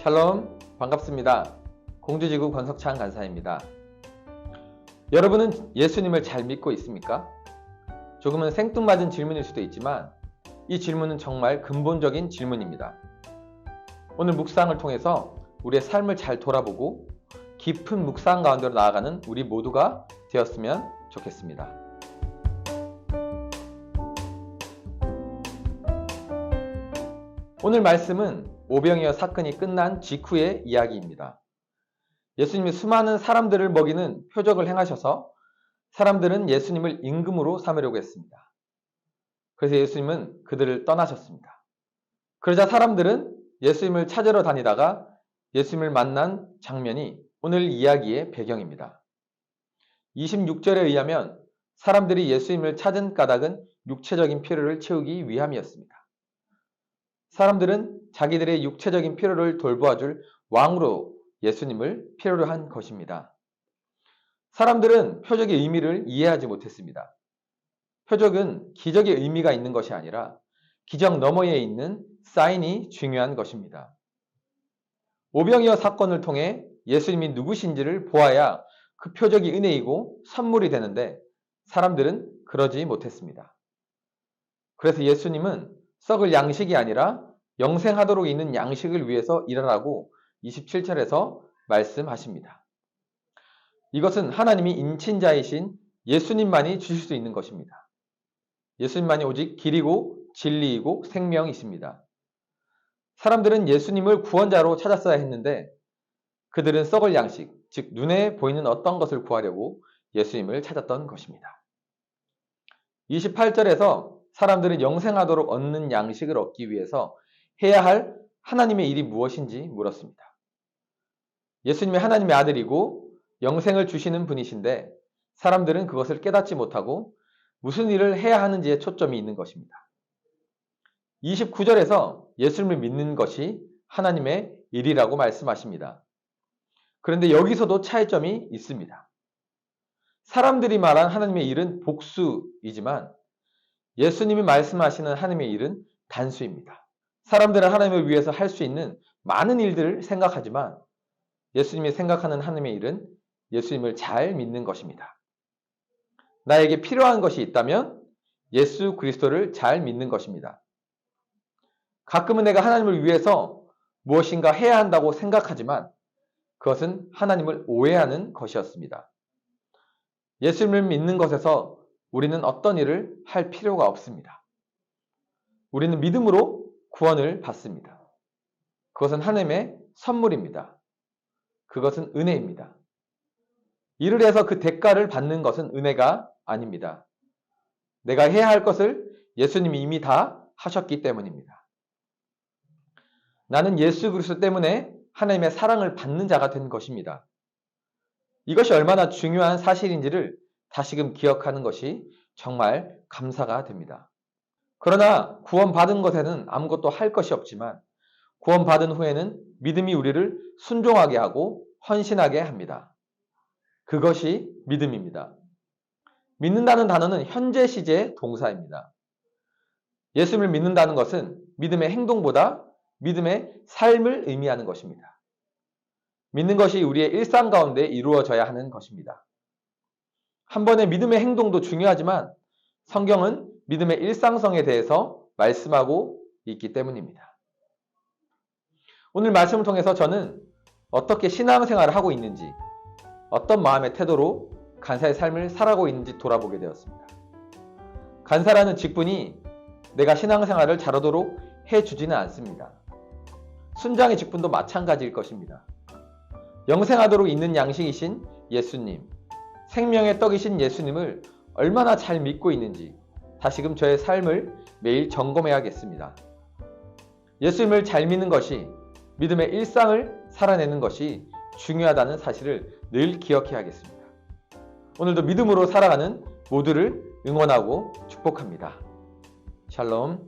샬롬, 반갑습니다. 공주지구 권석찬 간사입니다. 여러분은 예수님을 잘 믿고 있습니까? 조금은 생뚱맞은 질문일 수도 있지만 이 질문은 정말 근본적인 질문입니다. 오늘 묵상을 통해서 우리의 삶을 잘 돌아보고 깊은 묵상 가운데로 나아가는 우리 모두가 되었으면 좋겠습니다. 오늘 말씀은 오병이어 사건이 끝난 직후의 이야기입니다. 예수님이 수많은 사람들을 먹이는 표적을 행하셔서 사람들은 예수님을 임금으로 삼으려고 했습니다. 그래서 예수님은 그들을 떠나셨습니다. 그러자 사람들은 예수님을 찾으러 다니다가 예수님을 만난 장면이 오늘 이야기의 배경입니다. 26절에 의하면 사람들이 예수님을 찾은 까닭은 육체적인 필요를 채우기 위함이었습니다. 사람들은 자기들의 육체적인 필요를 돌보아줄 왕으로 예수님을 필요로 한 것입니다. 사람들은 표적의 의미를 이해하지 못했습니다. 표적은 기적의 의미가 있는 것이 아니라 기적 너머에 있는 사인이 중요한 것입니다. 오병이어 사건을 통해 예수님이 누구신지를 보아야 그 표적이 은혜이고 선물이 되는데 사람들은 그러지 못했습니다. 그래서 예수님은 썩을 양식이 아니라 영생하도록 있는 양식을 위해서 일하라고 27절에서 말씀하십니다. 이것은 하나님이 인친자이신 예수님만이 주실 수 있는 것입니다. 예수님만이 오직 길이고 진리이고 생명이십니다. 사람들은 예수님을 구원자로 찾았어야 했는데 그들은 썩을 양식, 즉 눈에 보이는 어떤 것을 구하려고 예수님을 찾았던 것입니다. 28절에서 사람들은 영생하도록 얻는 양식을 얻기 위해서 해야 할 하나님의 일이 무엇인지 물었습니다. 예수님이 하나님의 아들이고 영생을 주시는 분이신데 사람들은 그것을 깨닫지 못하고 무슨 일을 해야 하는지에 초점이 있는 것입니다. 29절에서 예수님을 믿는 것이 하나님의 일이라고 말씀하십니다. 그런데 여기서도 차이점이 있습니다. 사람들이 말한 하나님의 일은 복수이지만 예수님이 말씀하시는 하나님의 일은 단수입니다. 사람들은 하나님을 위해서 할 수 있는 많은 일들을 생각하지만 예수님이 생각하는 하나님의 일은 예수님을 잘 믿는 것입니다. 나에게 필요한 것이 있다면 예수 그리스도를 잘 믿는 것입니다. 가끔은 내가 하나님을 위해서 무엇인가 해야 한다고 생각하지만 그것은 하나님을 오해하는 것이었습니다. 예수님을 믿는 것에서 우리는 어떤 일을 할 필요가 없습니다. 우리는 믿음으로 구원을 받습니다. 그것은 하나님의 선물입니다. 그것은 은혜입니다. 일을 해서 그 대가를 받는 것은 은혜가 아닙니다. 내가 해야 할 것을 예수님이 이미 다 하셨기 때문입니다. 나는 예수 그리스도 때문에 하나님의 사랑을 받는 자가 된 것입니다. 이것이 얼마나 중요한 사실인지를 다시금 기억하는 것이 정말 감사가 됩니다. 그러나 구원받은 것에는 아무것도 할 것이 없지만 구원받은 후에는 믿음이 우리를 순종하게 하고 헌신하게 합니다. 그것이 믿음입니다. 믿는다는 단어는 현재 시제 동사입니다. 예수님을 믿는다는 것은 믿음의 행동보다 믿음의 삶을 의미하는 것입니다. 믿는 것이 우리의 일상 가운데 이루어져야 하는 것입니다. 한 번의 믿음의 행동도 중요하지만 성경은 믿음의 일상성에 대해서 말씀하고 있기 때문입니다. 오늘 말씀을 통해서 저는 어떻게 신앙생활을 하고 있는지, 어떤 마음의 태도로 간사의 삶을 살아가고 있는지 돌아보게 되었습니다. 간사라는 직분이 내가 신앙생활을 잘하도록 해주지는 않습니다. 순장의 직분도 마찬가지일 것입니다. 영생하도록 있는 양식이신 예수님, 생명의 떡이신 예수님을 얼마나 잘 믿고 있는지 다시금 저의 삶을 매일 점검해야겠습니다. 예수님을 잘 믿는 것이 믿음의 일상을 살아내는 것이 중요하다는 사실을 늘 기억해야겠습니다. 오늘도 믿음으로 살아가는 모두를 응원하고 축복합니다. 샬롬.